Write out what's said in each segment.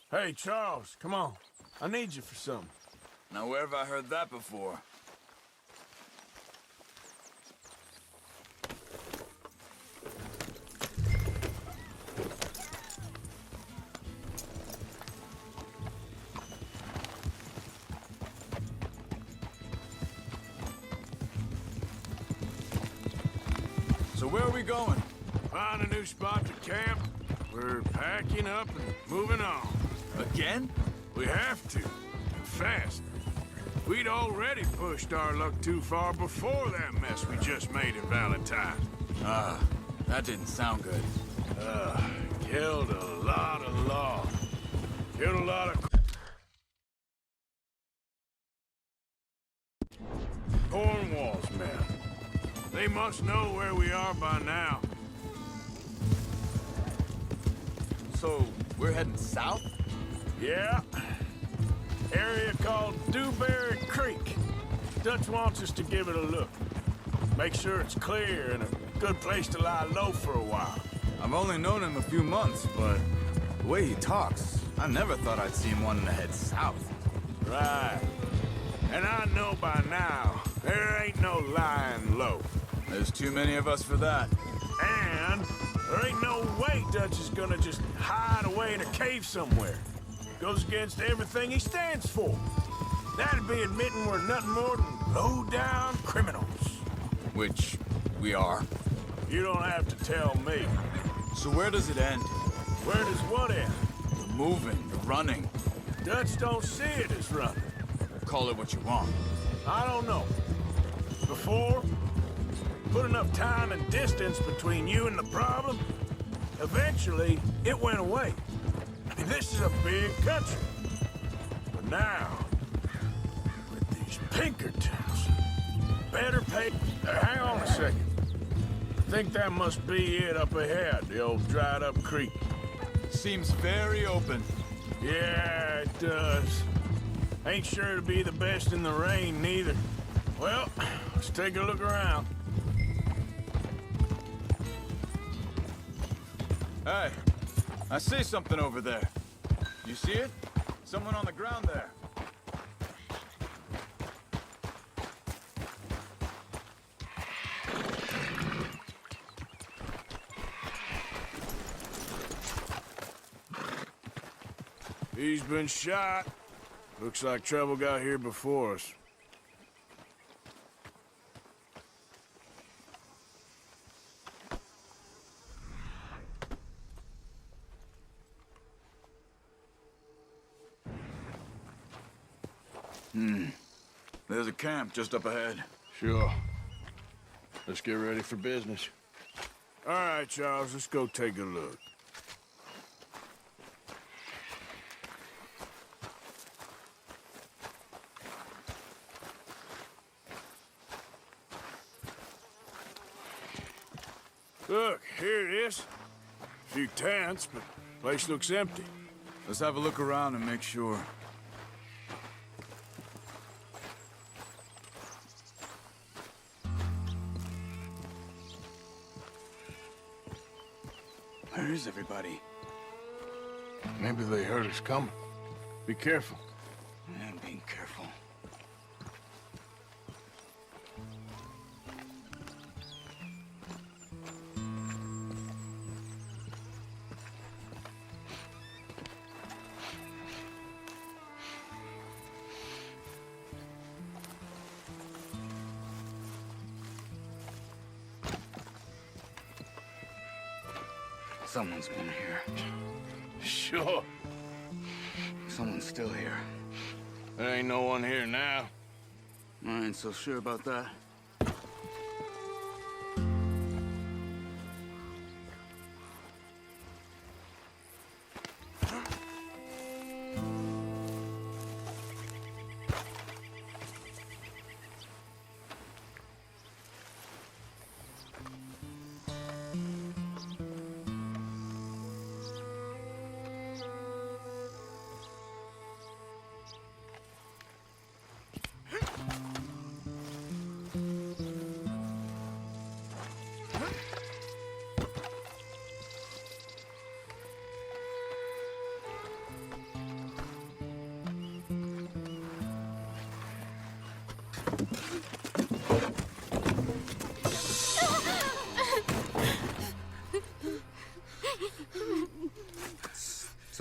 Hey, Charles, come on. I need you for something. Now, where have I heard that before? So where are we going? Find a new spot to camp. We're packing up and moving on. Again? We have to, and fast. We'd already pushed our luck too far before that mess we just made in Valentine. That didn't sound good. Killed a lot of law. Killed a lot of Cornwall's men. They must know where we are by now. So, we're heading south? Yeah. Area called Dewberry Creek. Dutch wants us to give it a look. Make sure it's clear and a good place to lie low for a while. I've only known him a few months, but the way he talks, I never thought I'd see him wanting to head south. Right. And I know by now, there ain't no lying low. There's too many of us for that. And there ain't no way Dutch is gonna just hide away in a cave somewhere. Goes against everything he stands for. That'd be admitting we're nothing more than low-down criminals. Which we are. You don't have to tell me. So where does it end? Where does what end? The moving, the running. Dutch don't see it as running. Call it what you want. I don't know. Before, put enough time and distance between you and the problem, eventually it went away. I mean, this is a big country. But now, with these Pinkertons, better pay... hang on a second. I think that must be it up ahead, the old dried-up creek. Seems very open. Yeah, it does. Ain't sure to be the best in the rain, neither. Well, let's take a look around. Hey, I see something over there. You see it? Someone on the ground there. He's been shot. Looks like trouble got here before us. There's a camp just up ahead. Sure. Let's get ready for business. All right, Charles, let's go take a look. Look, here it is. A few tents, but the place looks empty. Let's have a look around and make sure. Where is everybody? Maybe they heard us coming. Be careful. I'm being careful. Someone's been here. Sure. Someone's still here. There ain't no one here now. I ain't so sure about that.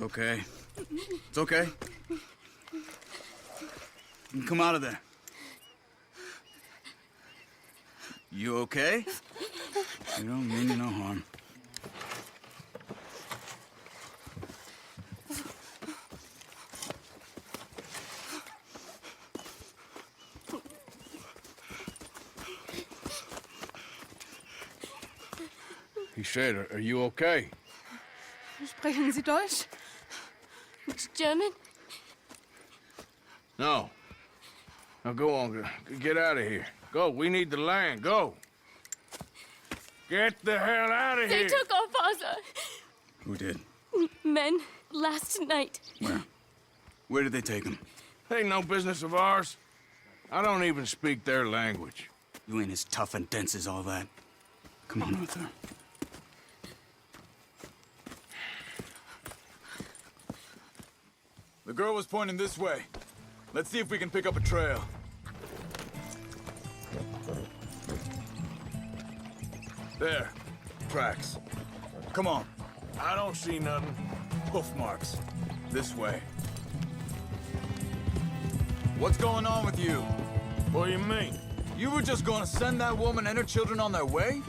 okay. It's okay. Come out of there. You okay? You don't mean you no harm. He said, are you okay? Sprechen Sie Deutsch? German? No. Now go on, get out of here. Go, we need the land, go. Get the hell out of They here! took our father. Who did? Men, last night. Where? Where did they take him? Ain't no business of ours. I don't even speak their language. You ain't as tough and dense as all that. Come on, Arthur. The girl was pointing this way. Let's see if we can pick up a trail. There. Tracks. Come on. I don't see nothing. Hoof marks. This way. What's going on with you? What do you mean? You were just gonna send that woman and her children on their way?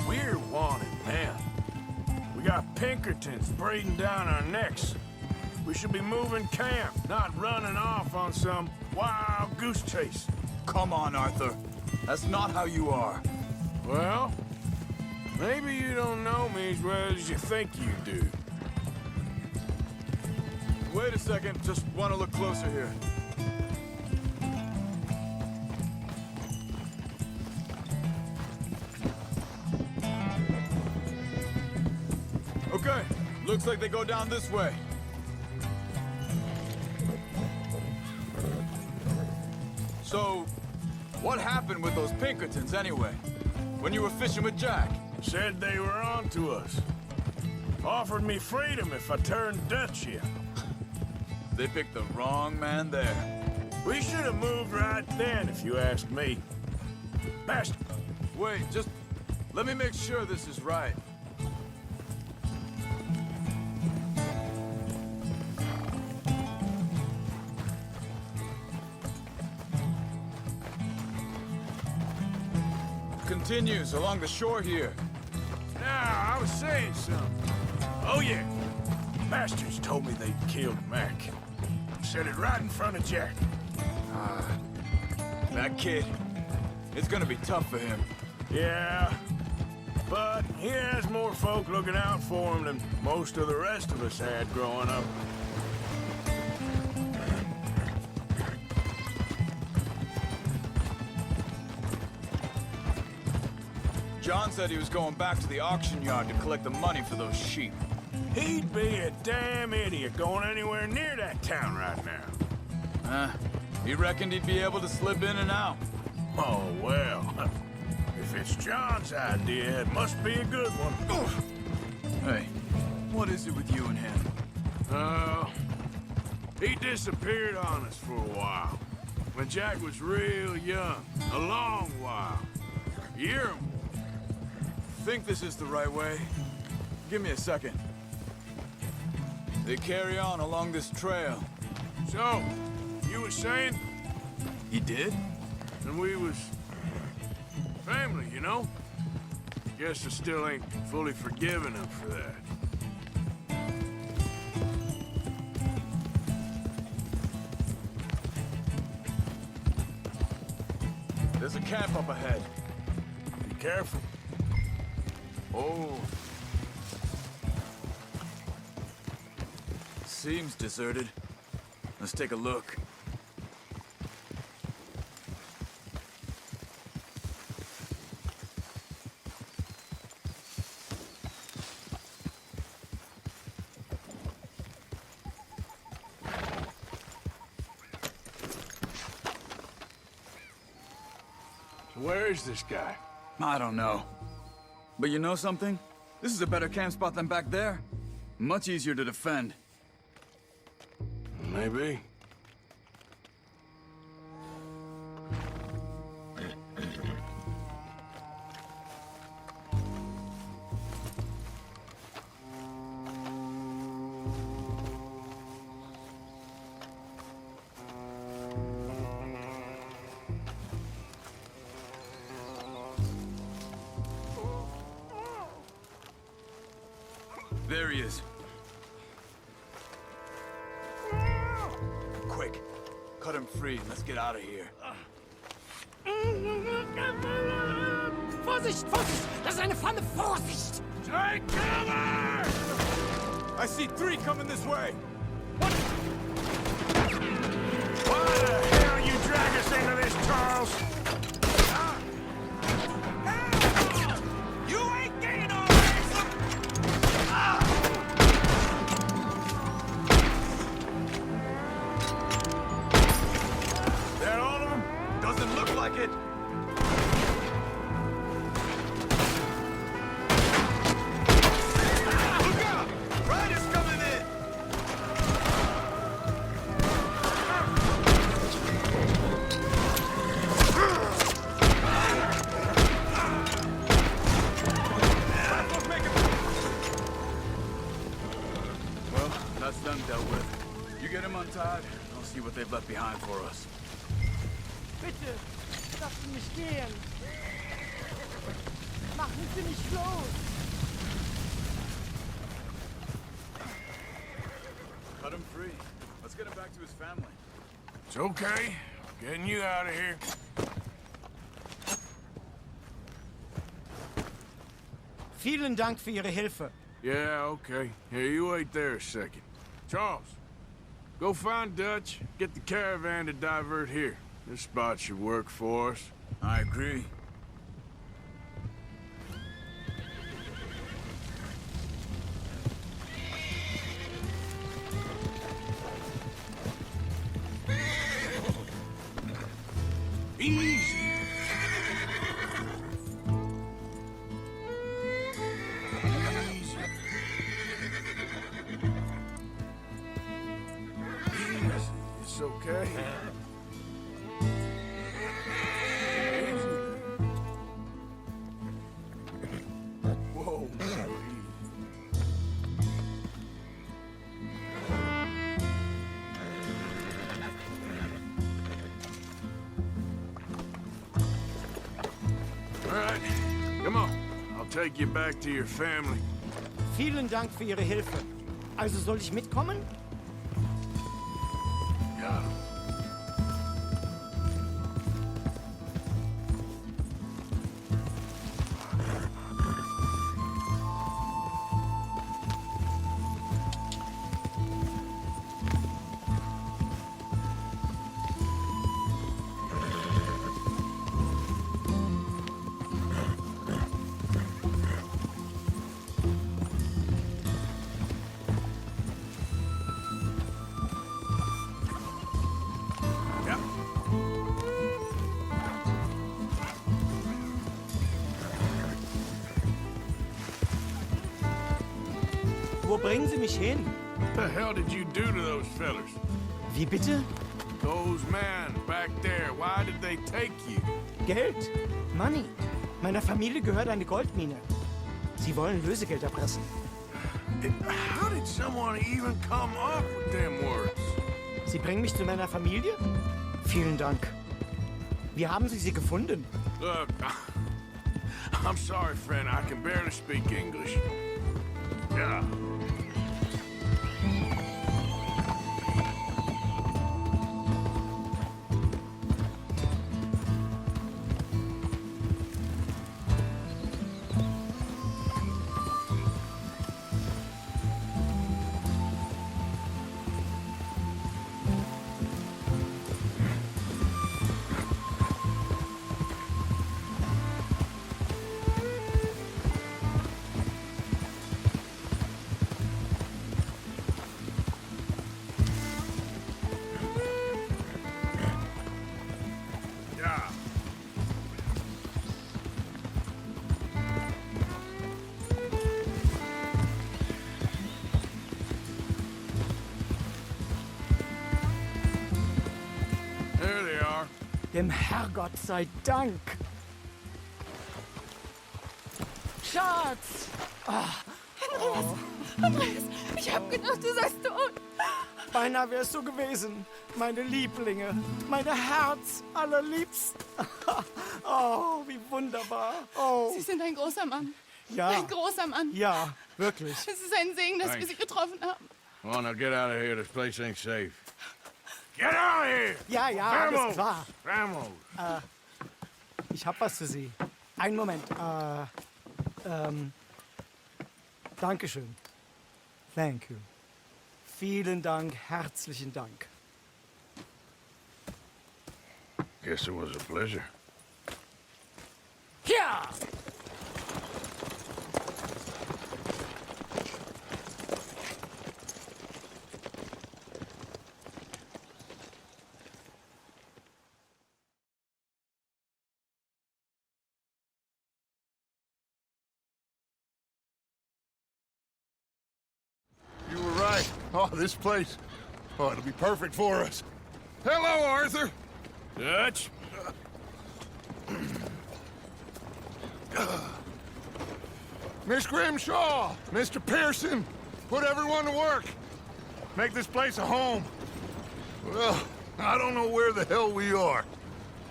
We're wanted now. We got Pinkertons breathing down our necks. We should be moving camp, not running off on some wild goose chase. Come on, Arthur. That's not how you are. Well, maybe you don't know me as well as you think you do. Wait a second. Just want to look closer here. Okay. Looks like they go down this way. So, what happened with those Pinkertons anyway? When you were fishing with Jack? Said they were on to us. Offered me freedom if I turned Dutch here. They picked the wrong man there. We should have moved right then, if you ask me. Master, Wait, just let me make sure this is right. Continues along the shore here. now I was saying something. Oh yeah, Masters told me they'd killed Mac. Said it right in front of Jack. That kid, it's gonna be tough for him. Yeah, but he has more folk looking out for him than most of the rest of us had growing up. John said he was going back to the auction yard to collect the money for those sheep. He'd be a damn idiot going anywhere near that town right now. He reckoned he'd be able to slip in and out. Oh, well. If it's John's idea, it must be a good one. Hey, what is it with you and him? He disappeared on us for a while. When Jack was real young. A long while. A year or more. Think this is the right way? Give me a second. They carry on along this trail. So, you was saying? He did? And we was family, you know? Guess I still ain't fully forgiven him for that. There's a camp up ahead. Be careful. Oh. Seems deserted. Let's take a look. So where is this guy? I don't know. But you know something? This is a better camp spot than back there. Much easier to defend. Maybe. There he is. Quick, cut him free and let's get out of here. Vorsicht, Vorsicht! Das ist eine Falle! Vorsicht! Take cover! I see 3 coming this way. Why the hell you drag us into this, Charles? You ain't getting all ransom! That all of them? Doesn't look like it. Look out! Riders coming in! Well, that's them dealt with. You get them untied, and I'll see what they've left behind for us. Bitte, lassen Sie mich gehen. Machen Sie mich los. Cut him free. Let's get him back to his family. It's okay. Getting you out of here. Vielen Dank für Ihre Hilfe. Yeah, okay. Here, you wait there a second. Charles, go find Dutch. Get the caravan to divert here. This spot should work for us. I agree. Easy. Easy. Easy. It's okay. Easy. Whoa. All right, come on. I'll take you back to your family. Vielen Dank für Ihre Hilfe. Also soll ich mitkommen? Ja. Ja. Wo bringen Sie mich hin? What the hell did you do to those fellers? Wie bitte? Those men back there, why did they take you? Geld? Money. Meiner Familie gehört eine Goldmine. Sie wollen Lösegeld erpressen. How did someone even come up with them words? Sie bringen mich zu meiner Familie? Vielen Dank. Wie haben Sie sie gefunden? Look, I'm sorry, friend. I can barely speak English. Yeah. Yeah. There they are. Dem Herrgott sei Dank. Schatz! Andreas, ich hab gedacht, du seist tot. Beinahe wär's so gewesen. Meine Lieblinge, meine Herz allerliebsten. Oh, wie wunderbar. Oh, Sie sind ein großer Mann. ja. Ein großer Mann. Ja, Wirklich. Es ist ein Segen, dass wir Thanks. sie getroffen haben. Come on, now get out of here. This place ain't safe. Get out of here! Ja, ja, alles klar. Vamos! Ich hab was für Sie. Einen Moment. Dankeschön. Thank you. Vielen Dank, herzlichen Dank. Guess it was a pleasure. Ja! You were right. Oh, this place. Oh, it'll be perfect for us. Hello, Arthur. Dutch? Miss Grimshaw, Mr. Pearson, put everyone to work. Make this place a home. Well, I don't know where the hell we are,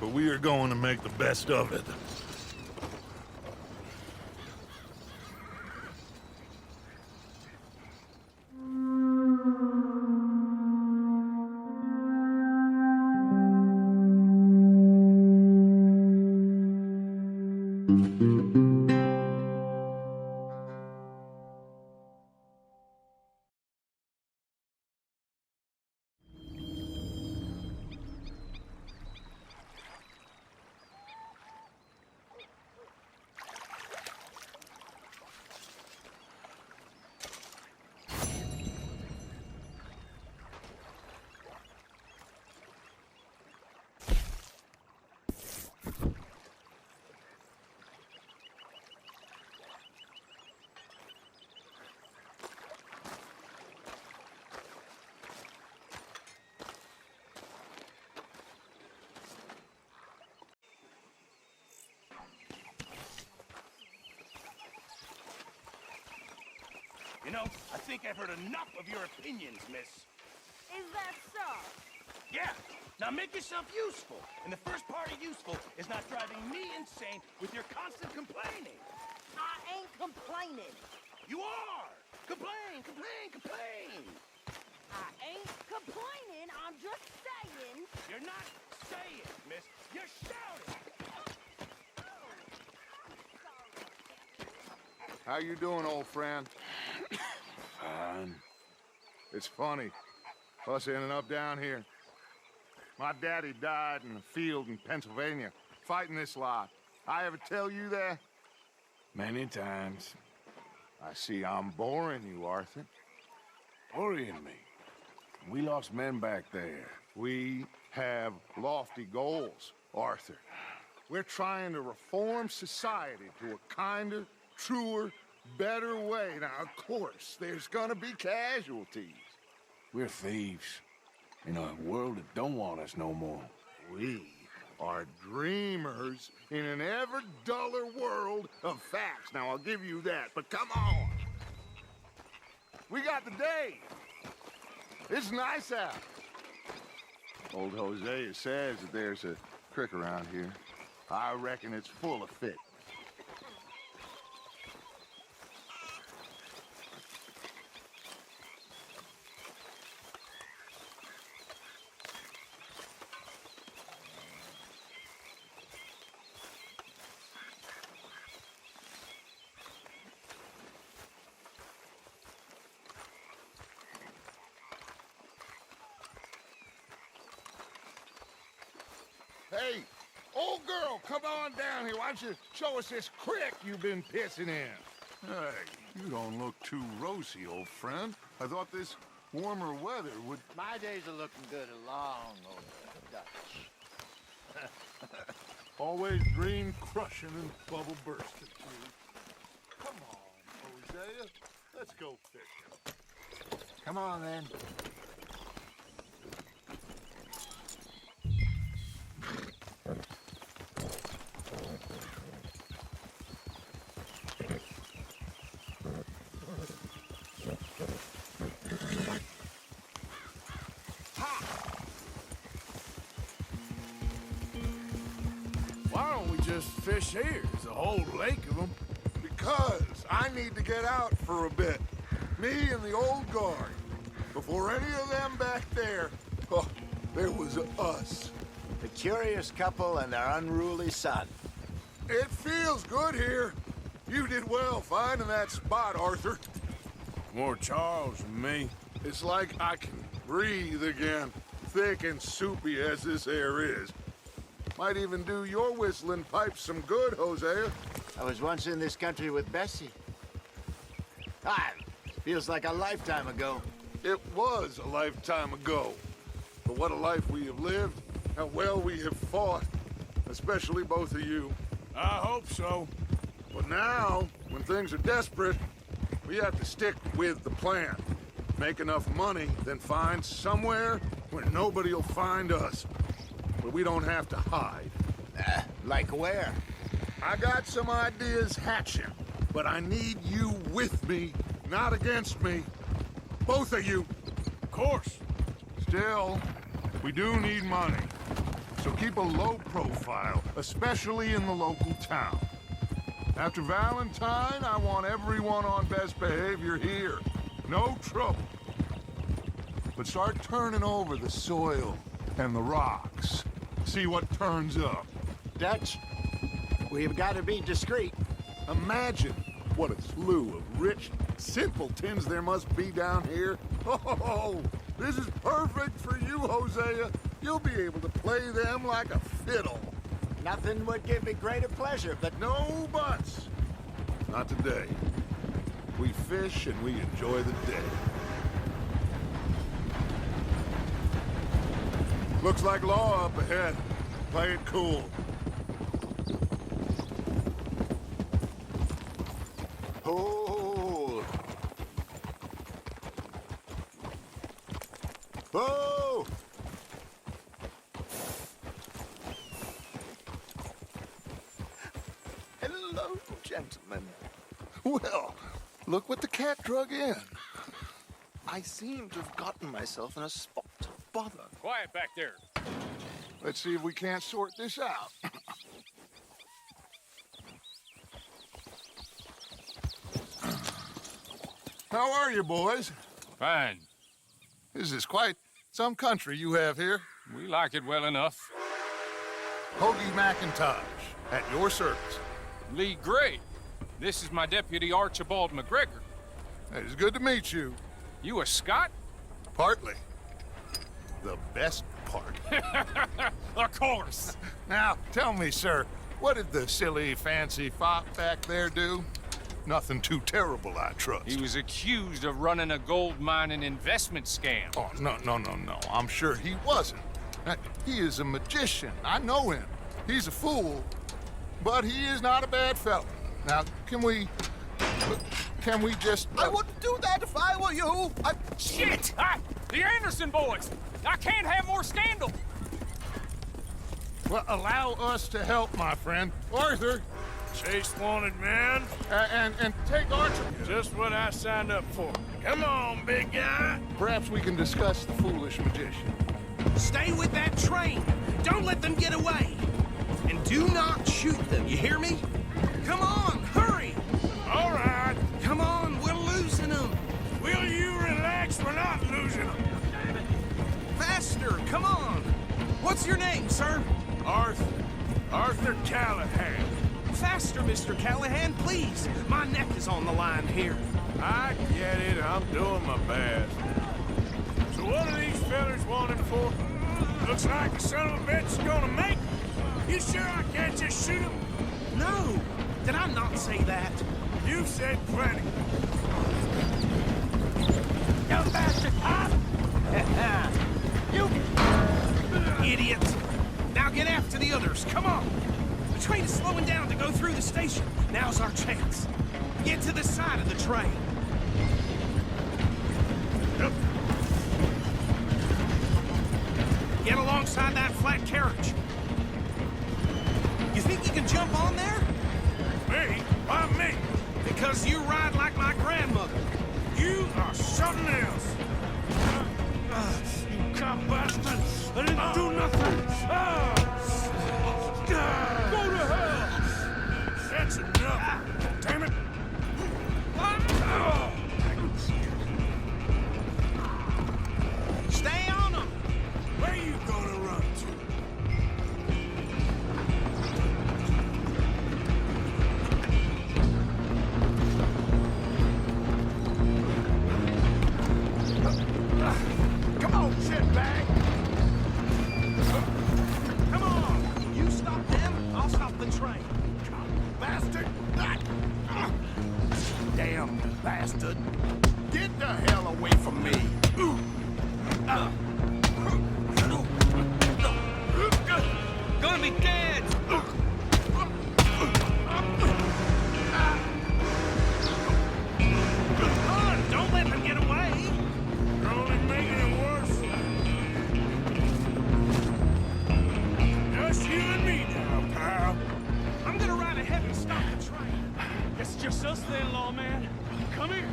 but we are going to make the best of it. You know, I think I've heard enough of your opinions, miss. Is that so? Yeah, now make yourself useful. And the first part of useful is not driving me insane with your constant complaining. I ain't complaining. You are! Complain, complain, complain! I ain't complaining. I'm just saying. You're not saying, miss. You're shouting! How you doing, old friend? Fine. It's funny, us ending up down here. My daddy died in the field in Pennsylvania, fighting this lot. I ever tell you that? Many times. I see I'm boring you, Arthur. Worrying me. We lost men back there. We have lofty goals, Arthur. We're trying to reform society to a kinder, truer, better way. Now, of course, there's gonna be casualties. We're thieves. In a world that don't want us no more. We are dreamers in an ever duller world of facts. Now, I'll give you that, but come on. We got the day. It's nice out. Old Hosea says that there's a creek around here. I reckon it's full of fish. Hey, old girl, come on down here. Why don't you show us this creek you've been pissing in? Hey, you don't look too rosy, old friend. I thought this warmer weather would... My days are looking good along over Dutch. Always dream crushing and bubble bursting, too. Come on, Hosea. Let's go fishing. Come on, then. Why don't we just fish here? There's a whole lake of them. Because I need to get out for a bit. Me and the old guard. Before any of them back there, oh, there was us. The curious couple and their unruly son. It feels good here. You did well finding that spot, Arthur. More Charles than me. It's like I can breathe again, thick and soupy as this air is. Might even do your whistling pipes some good, Hosea. I was once in this country with Bessie. Ah, feels like a lifetime ago. It was a lifetime ago. But what a life we have lived, how well we have fought, especially both of you. I hope so. But now, when things are desperate, we have to stick with the plan. Make enough money, then find somewhere where nobody will find us. Where we don't have to hide. Like where? I got some ideas hatching, but I need you with me, not against me. Both of you. Of course. Still, we do need money. So keep a low profile, especially in the local town. After Valentine, I want everyone on best behavior here. No trouble. But start turning over the soil and the rocks. See what turns up. Dutch, we've got to be discreet. Imagine what a slew of rich simpletons there must be down here. Oh, this is perfect for you, Hosea. You'll be able to play them like a fiddle. Nothing would give me greater pleasure, but No buts. Not today. We fish and we enjoy the day. Looks like law up ahead. Play it cool. hold. Oh! Hello, gentlemen. Well, look what the cat drug in. I seem to have gotten myself in a spot of bother. Quiet back there. Let's see if we can't sort this out. How are you, boys? Fine. This is quite some country you have here. We like it well enough. Hoagie McIntosh, at your service. Lee Gray. This is my deputy Archibald McGregor. It is good to meet you. You a Scot? Partly. The best part. Of course. Now, tell me, sir, what did the silly, fancy fop back there do? Nothing too terrible, I trust. He was accused of running a gold mining investment scam. Oh, no. I'm sure he wasn't. He is a magician. I know him. He's a fool, but he is not a bad fellow. Now, can we just... I wouldn't do that if I were you. Shit! The Anderson boys! I can't have more scandal! Well, allow us to help, my friend. Arthur, Chase wanted man. and take Archer. Just what I signed up for. Come on, big guy. Perhaps we can discuss the foolish magician. Stay with that train. Don't let them get away. And do not shoot them, you hear me? Come on, hurry! All right. Come on, we're losing them. Will you relax? We're not losing them. Faster, come on. What's your name, sir? Arthur Callahan. Faster, Mr. Callahan, please. My neck is on the line here. I get it. I'm doing my best. So what are these fellas wanting for? Looks like the son of a bitch is gonna make it. You sure I can't just shoot him? No, did I not say that? You said plenty. You bastard, huh? You idiots. Now get after the others, come on. The train is slowing down to go through the station. Now's our chance. Get to the side of the train. Yep. Get alongside that flat carriage. You think you can jump on there? Me? Why me? Because you ride like my grandmother. You are something else. You cop bastard! I didn't do nothing! Go to hell! That's enough! Damn it! bastard! Get the hell away from me! Gonna be dead! Come on, don't let them get away! You're only making it worse. Just you and me now, pal. I'm gonna ride ahead and stop the train. It's just us then, lawman. Come here.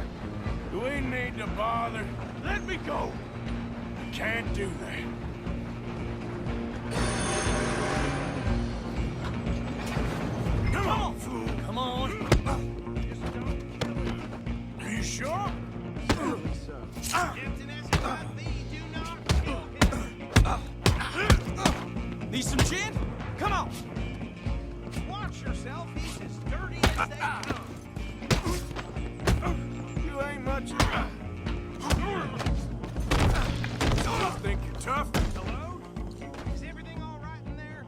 Do we need to bother? Let me go. Can't do that. Come on, fool. Come on. Are you sure? Need some gin? Come on! Watch yourself, he's as dirty as they come. You ain't much of a... You think you're tough? Hello? Is everything all right in there?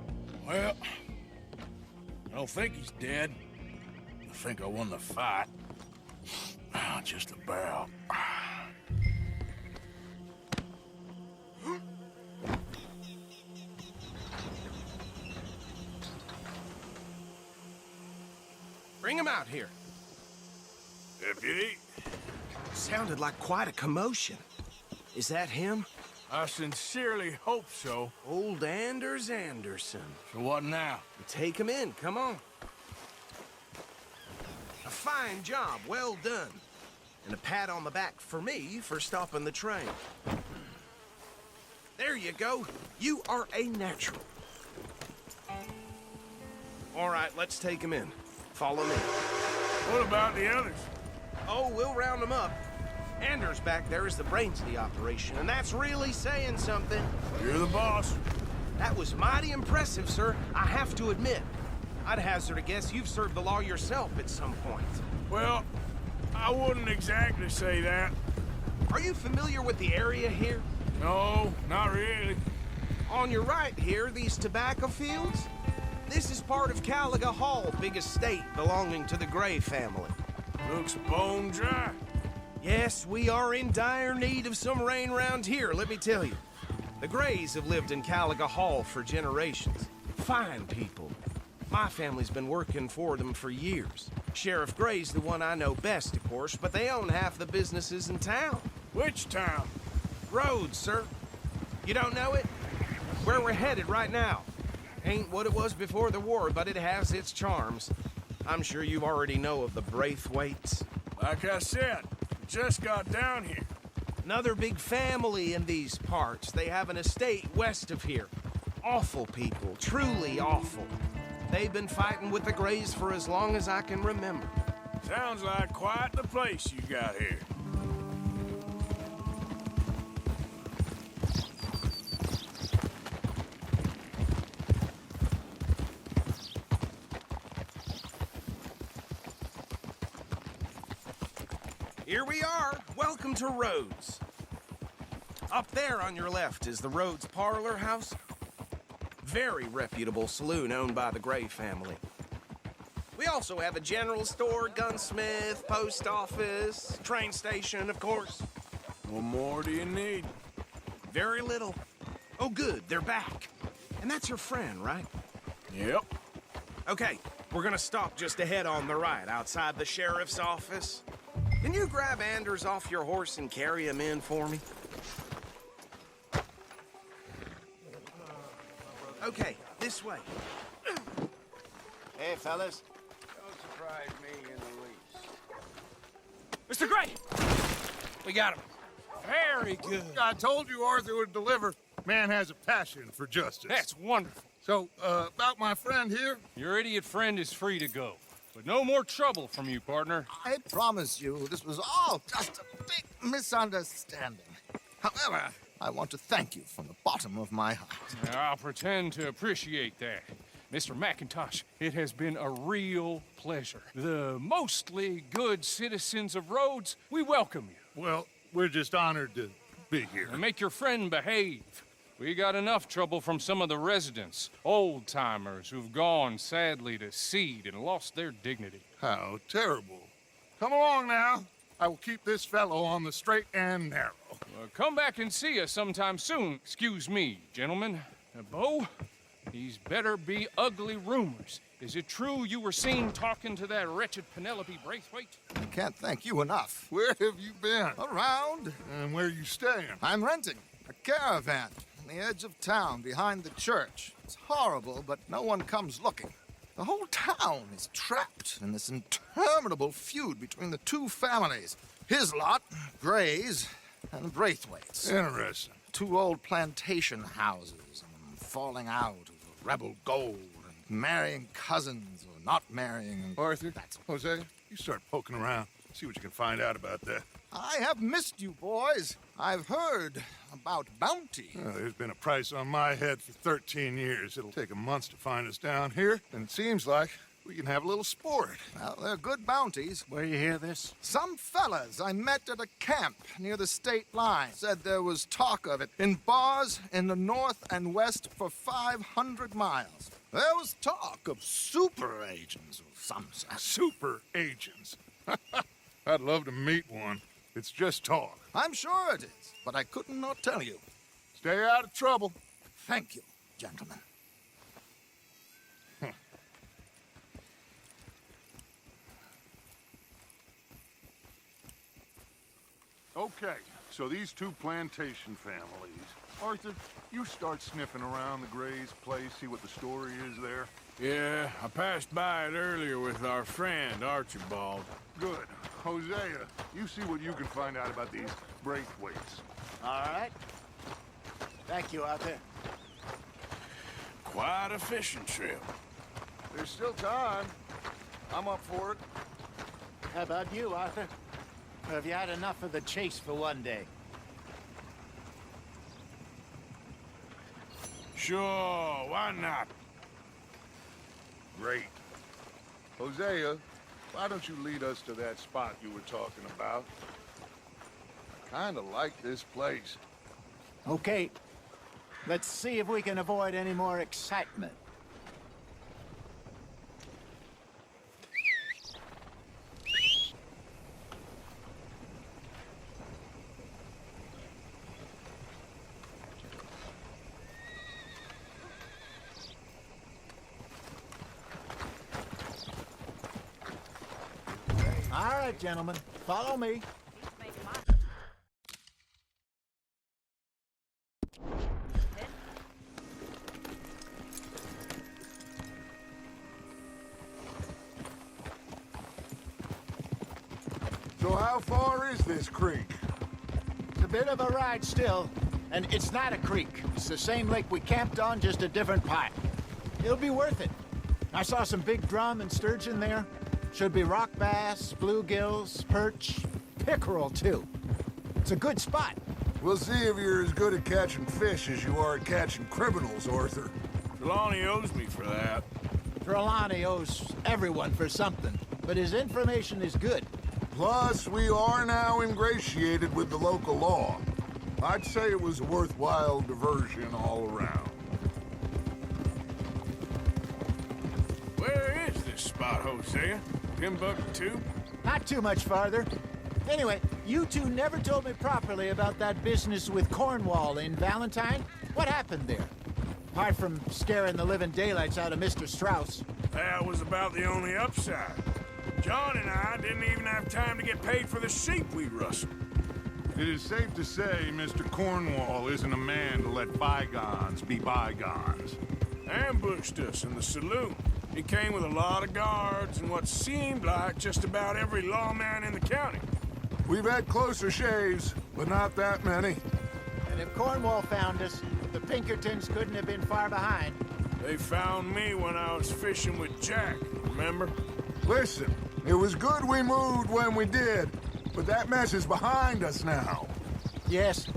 Well, I don't think he's dead. I think I won the fight. Just about. Bring him out here. Deputy, Sounded like quite a commotion. Is that him? I sincerely hope so. Old Anders Anderson. So what now? Take him in, come on. A fine job, well done. And a pat on the back for me for stopping the train. There you go. You are a natural. All right, let's take him in. Follow me. What about the others? Oh, we'll round them up. Anders back there is the brains of the operation, and that's really saying something. You're the boss. That was mighty impressive, sir. I have to admit. I'd hazard a guess you've served the law yourself at some point. Well, I wouldn't exactly say that. Are you familiar with the area here? No, not really. On your right here, these tobacco fields? This is part of Caliga Hall, big estate belonging to the Gray family. Looks bone dry. Yes, we are in dire need of some rain round here, let me tell you. The Grays have lived in Caliga Hall for generations. Fine people. My family's been working for them for years. Sheriff Gray's the one I know best, of course, but they own half the businesses in town. Which town? Rhodes, sir. You don't know it? Where we're headed right now. Ain't what it was before the war, but it has its charms. I'm sure you already know of the Braithwaites. Like I said, just got down here. Another big family in these parts. They have an estate west of here. Awful people, truly awful. They've been fighting with the Grays for as long as I can remember. Sounds like quite the place you got here. Here we are. Welcome to Rhodes. Up there on your left is the Rhodes Parlor House. Very reputable saloon owned by the Gray family. We also have a general store, gunsmith, post office, train station, of course. What more do you need? Very little. Oh, good, they're back. And that's your friend, right? Yep. Okay, we're gonna stop just ahead on the right, outside the sheriff's office. Can you grab Anders off your horse and carry him in for me? Okay, this way. Hey, fellas. Don't surprise me in the least. Mr. Gray! We got him. Very good. I told you Arthur would deliver. Man has a passion for justice. That's wonderful. So, about my friend here? Your idiot friend is free to go. But no more trouble from you, partner. I promise you, this was all just a big misunderstanding. However, I want to thank you from the bottom of my heart. I'll pretend to appreciate that. Mr. McIntosh, it has been a real pleasure. The mostly good citizens of Rhodes, we welcome you. Well, we're just honored to be here. And make your friend behave. We got enough trouble from some of the residents, old-timers who've gone, sadly, to seed and lost their dignity. How terrible. Come along now. I will keep this fellow on the straight and narrow. Come back and see us sometime soon. Excuse me, gentlemen. Bo, these better be ugly rumors. Is it true you were seen talking to that wretched Penelope Braithwaite? I can't thank you enough. Where have you been? Around. And where you staying? I'm renting a caravan on the edge of town behind the church. It's horrible, but no one comes looking. The whole town is trapped in this interminable feud between the two families. His lot, Gray's, and Braithwaite's. Interesting. Two old plantation houses, and falling out of rebel gold, and marrying cousins or not marrying. And Arthur, Hosea, you start poking around. See what you can find out about that. I have missed you, boys. I've heard about bounty. There's been a price on my head for 13 years. It'll take a month to find us down here, and it seems like we can have a little sport. Well, they're good bounties. Where you hear this? Some fellas I met at a camp near the state line said there was talk of it in bars in the north and west for 500 miles. There was talk of super agents of some sort. Super agents. I'd love to meet one. It's just talk. I'm sure it is, but I couldn't not tell you. Stay out of trouble. Thank you, gentlemen. Okay, so these two plantation families. Arthur, you start sniffing around the Gray's place, see what the story is there. Yeah, I passed by it earlier with our friend, Archibald. Good. Hosea, you see what you can find out about these Braithwaites. All right. Thank you, Arthur. Quite a fishing trip. There's still time. I'm up for it. How about you, Arthur? Or have you had enough of the chase for one day? Sure, why not? Great. Hosea, why don't you lead us to that spot you were talking about? I kinda like this place. Okay. Let's see if we can avoid any more excitement. All right, gentlemen, follow me. So how far is this creek? It's a bit of a ride still, and it's not a creek. It's the same lake we camped on, just a different part. It'll be worth it. I saw some big drum and sturgeon there. Should be rock bass, bluegills, perch, pickerel, too. It's a good spot. We'll see if you're as good at catching fish as you are at catching criminals, Arthur. Trelawney owes me for that. Trelawney owes everyone for something, but his information is good. Plus, we are now ingratiated with the local law. I'd say it was a worthwhile diversion all around. Where is this spot, Hosea? Timbuktu? Not too much farther. Anyway, you two never told me properly about that business with Cornwall in Valentine. What happened there? Apart from scaring the living daylights out of Mr. Strauss. That was about the only upside. John and I didn't even have time to get paid for the sheep we rustled. It is safe to say Mr. Cornwall isn't a man to let bygones be bygones. Ambushed us in the saloon. He came with a lot of guards and what seemed like just about every lawman in the county. We've had closer shaves, but not that many. And if Cornwall found us, the Pinkertons couldn't have been far behind. They found me when I was fishing with Jack, remember? Listen, it was good we moved when we did, but that mess is behind us now. Yes.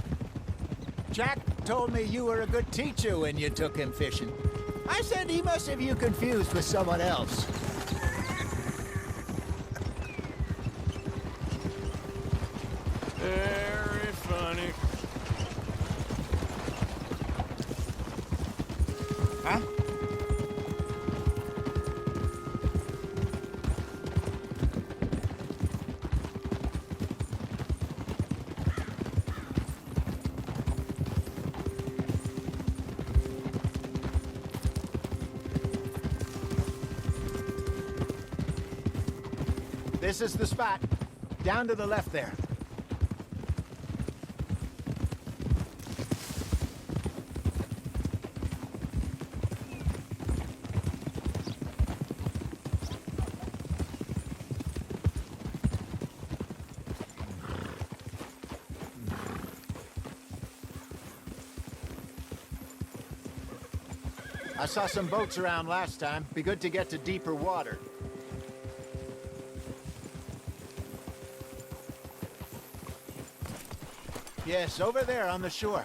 Jack told me you were a good teacher when you took him fishing. I said he must have you confused with someone else. Very funny. Huh? This is the spot. Down to the left there. I saw some boats around last time. Be good to get to deeper water. Yes, over there on the shore.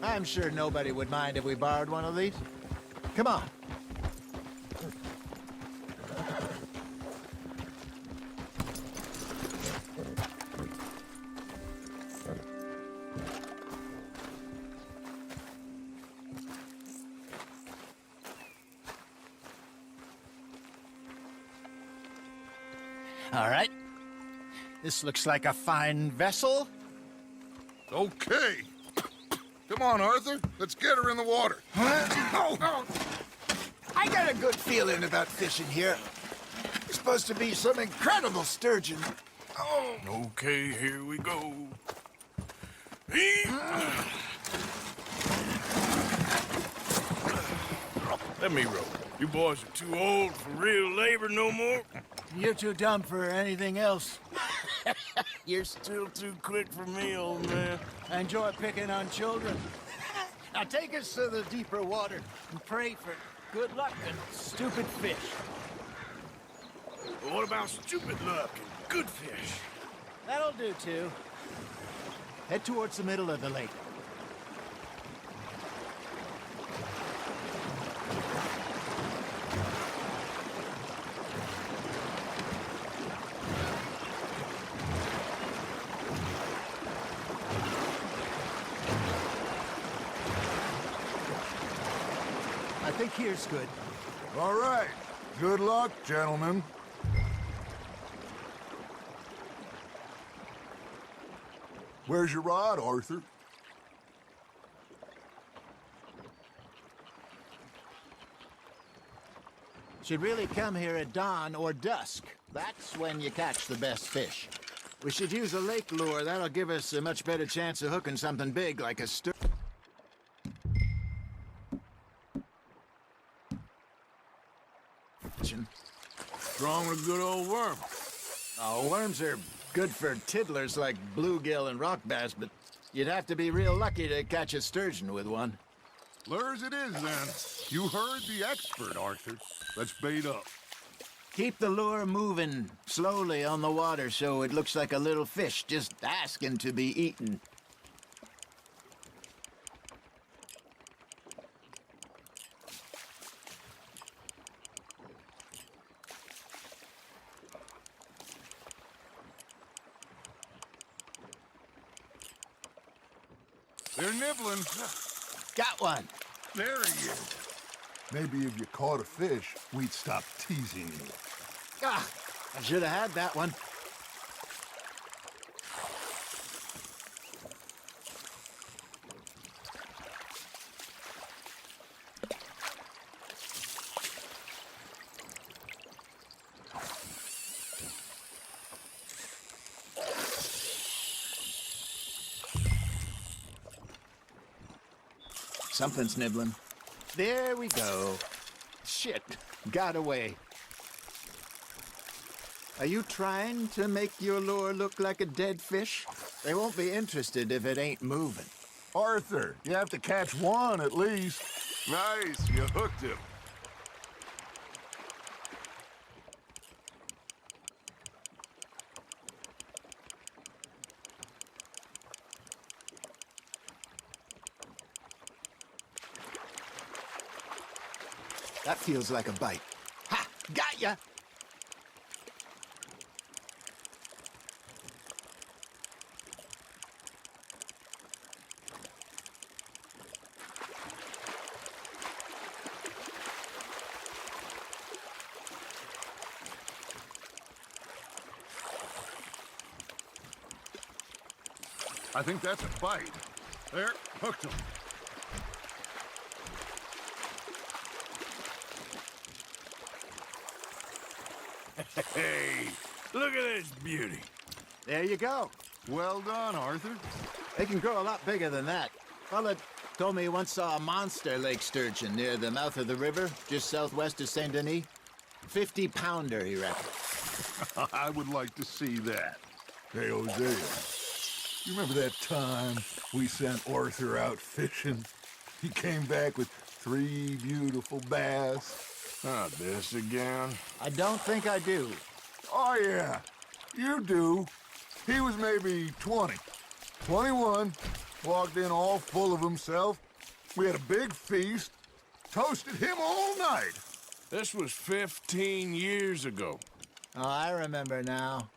I'm sure nobody would mind if we borrowed one of these. Come on. All right. This looks like a fine vessel. Okay. Come on, Arthur. Let's get her in the water. Oh. I got a good feeling about fishing here. It's supposed to be some incredible sturgeon. Oh. Okay, here we go. Let me row. You boys are too old for real labor no more. You're too dumb for anything else. You're still too quick for me, old man. I enjoy picking on children. Now take us to the deeper water and pray for good luck and stupid fish. But what about stupid luck and good fish? That'll do, too. Head towards the middle of the lake. I think here's good. All right. Good luck, gentlemen. Where's your rod, Arthur? Should really come here at dawn or dusk. That's when you catch the best fish. We should use a lake lure. That'll give us a much better chance of hooking something big like a sturgeon. Strong with a good old worm. Oh, worms are good for tiddlers like bluegill and rock bass, but you'd have to be real lucky to catch a sturgeon with one. Lures it is, then. You heard the expert, Arthur. Let's bait up. Keep the lure moving slowly on the water so it looks like a little fish just asking to be eaten. They're nibbling. Got one. There he is. Maybe if you caught a fish, we'd stop teasing you. Ah, I should have had that one. Something's nibbling. There we go. Shit, got away. Are you trying to make your lure look like a dead fish? They won't be interested if it ain't moving. Arthur, you have to catch one at least. Nice, you hooked him. That feels like a bite. Ha! Got ya! I think that's a bite. There, hooked him. Hey, look at this beauty. There you go. Well done, Arthur. They can grow a lot bigger than that. Fella told me he once saw a monster lake sturgeon near the mouth of the river, just southwest of Saint Denis. 50-pounder, he reckoned. I would like to see that. Hey, Hosea, you remember that time we sent Arthur out fishing? He came back with 3 beautiful bass. Not this again. I don't think I do. Oh, yeah, you do. He was maybe 20, 21, walked in all full of himself. We had a big feast, toasted him all night. This was 15 years ago. Oh, I remember now.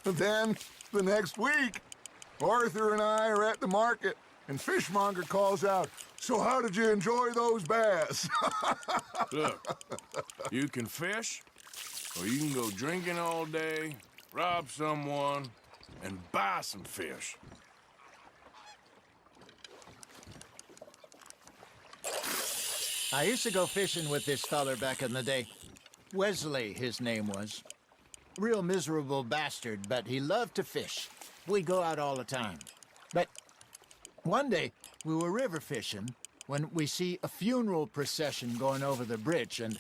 Then, the next week, Arthur and I are at the market, and Fishmonger calls out, "So how did you enjoy those bass?" Look, you can fish, or you can go drinking all day, rob someone, and buy some fish. I used to go fishing with this feller back in the day. Wesley, his name was. Real miserable bastard, but he loved to fish. We'd go out all the time. But one day, we were river fishing when we see a funeral procession going over the bridge, and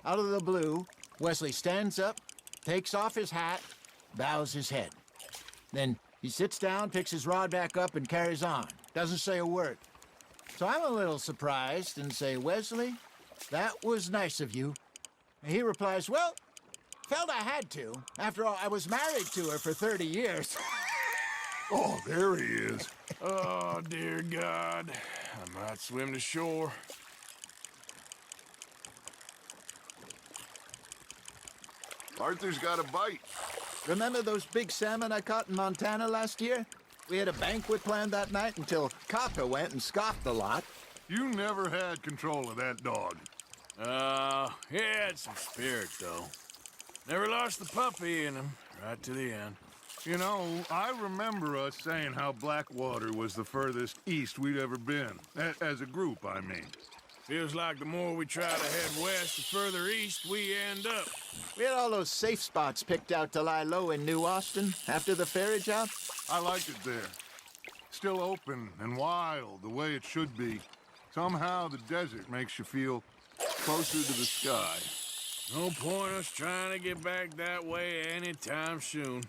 out of the blue, Wesley stands up, takes off his hat, bows his head. Then he sits down, picks his rod back up, and carries on. Doesn't say a word. So I'm a little surprised and say, "Wesley, that was nice of you." And he replies, "Well, felt I had to. After all, I was married to her for 30 years. Oh, there he is. Oh, dear God. I might swim to shore. Arthur's got a bite. Remember those big salmon I caught in Montana last year? We had a banquet planned that night until Kaka went and scoffed a lot. You never had control of that dog. He had some spirit, though. Never lost the puppy in him, right to the end. You know, I remember us saying how Blackwater was the furthest east we'd ever been. As a group, I mean. Feels like the more we try to head west, the further east we end up. We had all those safe spots picked out to lie low in New Austin after the ferry job. I liked it there. Still open and wild, the way it should be. Somehow the desert makes you feel closer to the sky. No point us trying to get back that way anytime soon.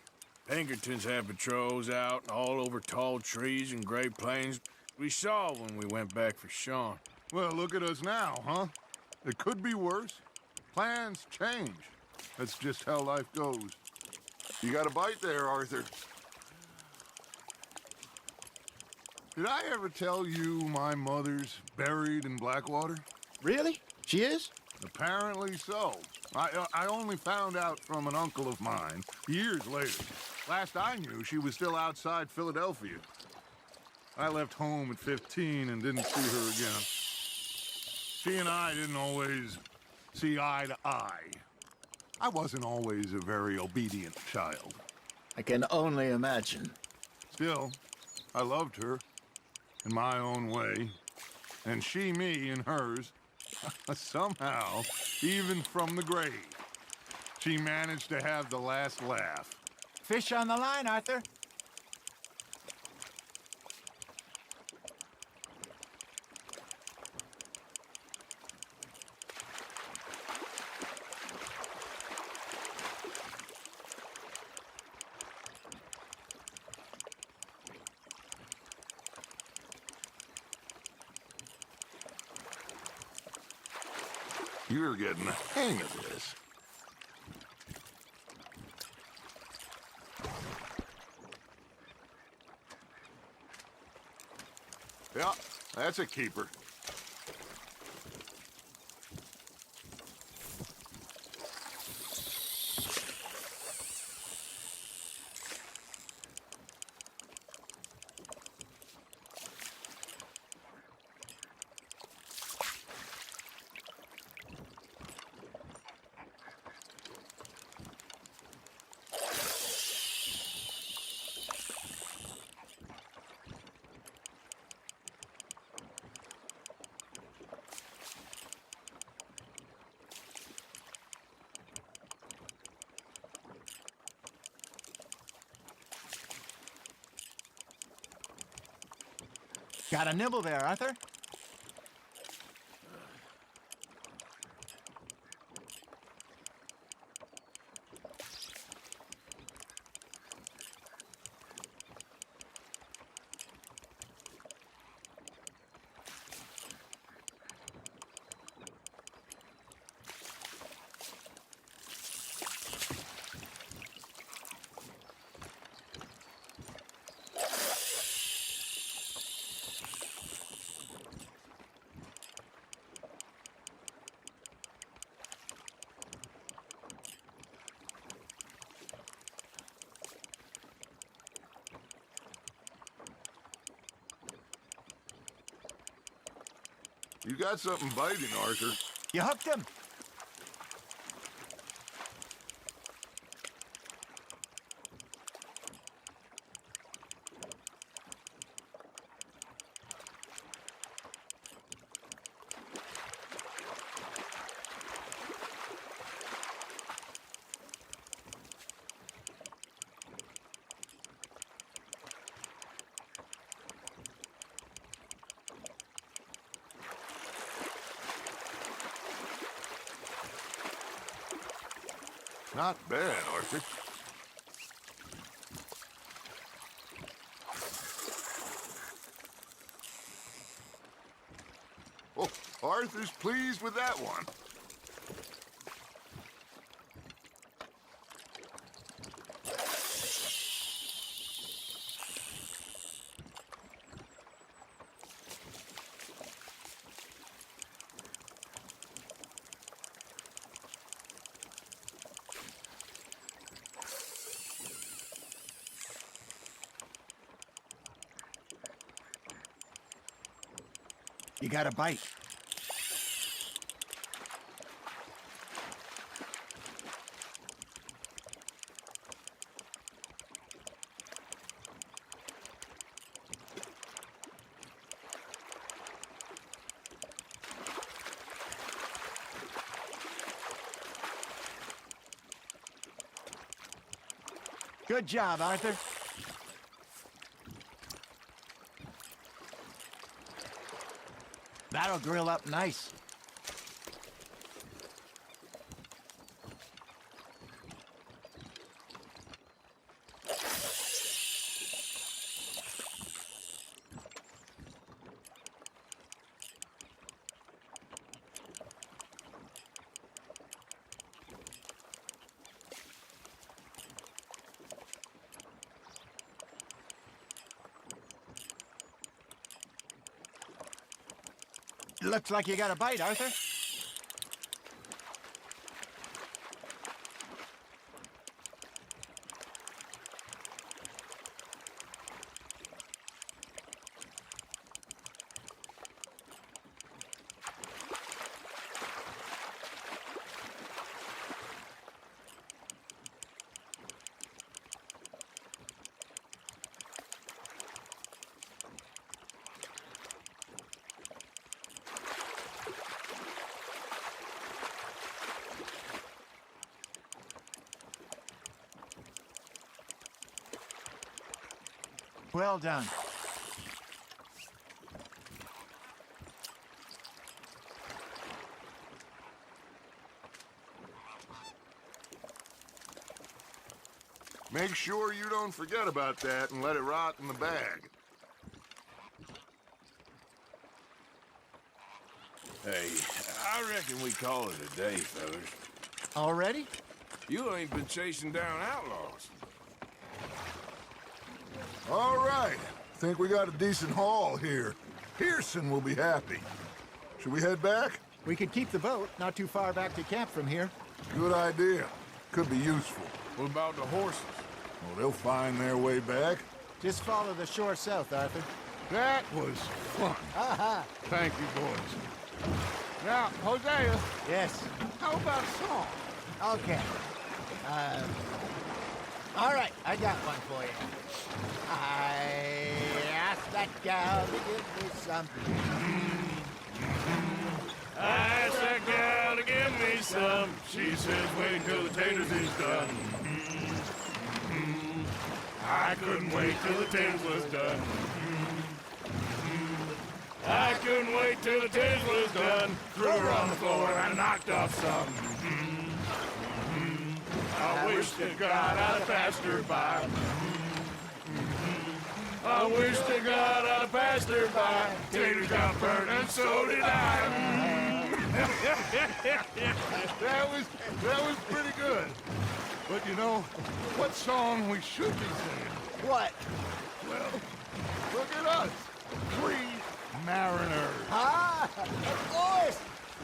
Pinkertons have patrols out all over tall trees and Great Plains. We saw when we went back for Sean. Well, look at us now, huh? It could be worse. Plans change. That's just how life goes. You got a bite there, Arthur. Did I ever tell you my mother's buried in Blackwater? Really? She is? Apparently so. I only found out from an uncle of mine years later. Last I knew, she was still outside Philadelphia. I left home at 15 and didn't see her again. She and I didn't always see eye to eye. I wasn't always a very obedient child. I can only imagine. Still, I loved her in my own way, and she me in hers. Somehow, even from the grave, she managed to have the last laugh. Fish on the line, Arthur. You're getting the hang of this. Yeah, that's a keeper. Got a nibble there, Arthur? You got something biting, Arthur. You hooked him. Not bad, Arthur. Oh, Arthur's pleased with that one. You got a bite. Good job, Arthur. That'll grill up nice. Looks like you got a bite, Arthur. Well done. Make sure you don't forget about that and let it rot in the bag. Hey, I reckon we call it a day, fellas. Already? You ain't been chasing down outlaws. All right. Think we got a decent haul here. Pearson will be happy. Should we head back? We could keep the boat not too far back to camp from here. Good idea. Could be useful. What about the horses? Well, they'll find their way back. Just follow the shore south, Arthur. That was fun. Aha! Thank you, boys. Now, Hosea, Yes. how about a song? Okay. All right, I got one for you. I asked that gal to give me some. I asked that gal to give me some. She says, wait till the taters is done. I couldn't wait till the taters was done. I couldn't wait till the taste was done. Threw her on the floor and knocked off some. I wish to God I'd passed her by. I wish to God I'd passed her by. Taters got burnt and so did I. That was pretty good. But you know, what song we should be singing? What? Well, look at us. 3 mariners. Ah, of course.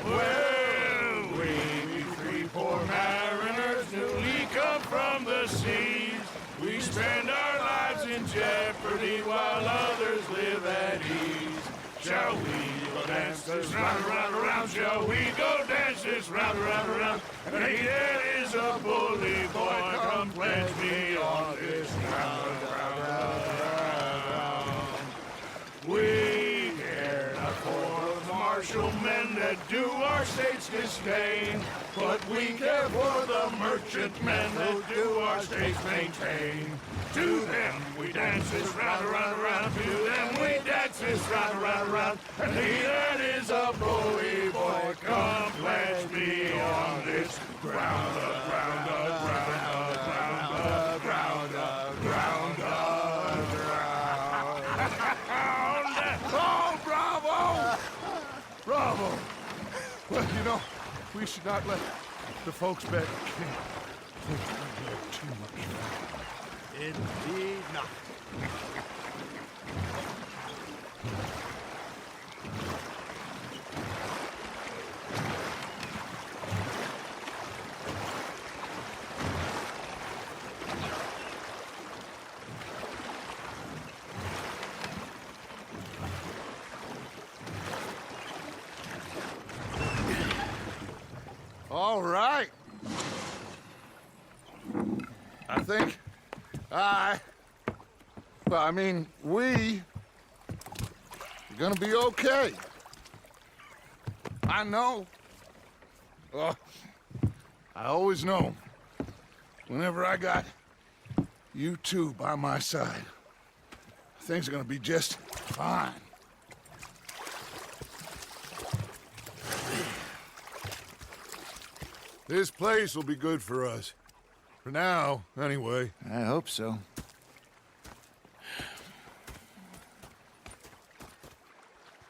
Well, we 3 poor mariners newly come from the seas. We spend our lives in jeopardy while others live at ease. Shall we go dance this round, around, around? Shall we go dance this round, around, around? And he that is a bully boy, come pledge me on this round, round, round. We care not for the martial men that do our state's disdain, but we care for the merchant men that do our state's maintain. To them we dance this round, around, around. To them we dance this round, around, around. And he that is a bully boy, come pledge me on this ground, ground, ground, ground, ground, ground, ground. Oh, bravo! Bravo! Well, you know, we should not let the folks back at camp think we know too much. Indeed not. All right. I think we are gonna be okay. I know. Oh, I always know. Whenever I got you two by my side, things are gonna be just fine. This place will be good for us. For now, anyway. I hope so.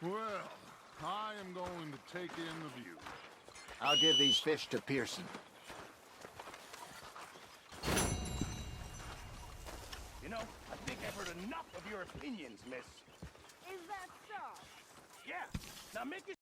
Well, I am going to take in the view. I'll give these fish to Pearson. You know, I think I've heard enough of your opinions, miss. Is that so? Yeah. Now make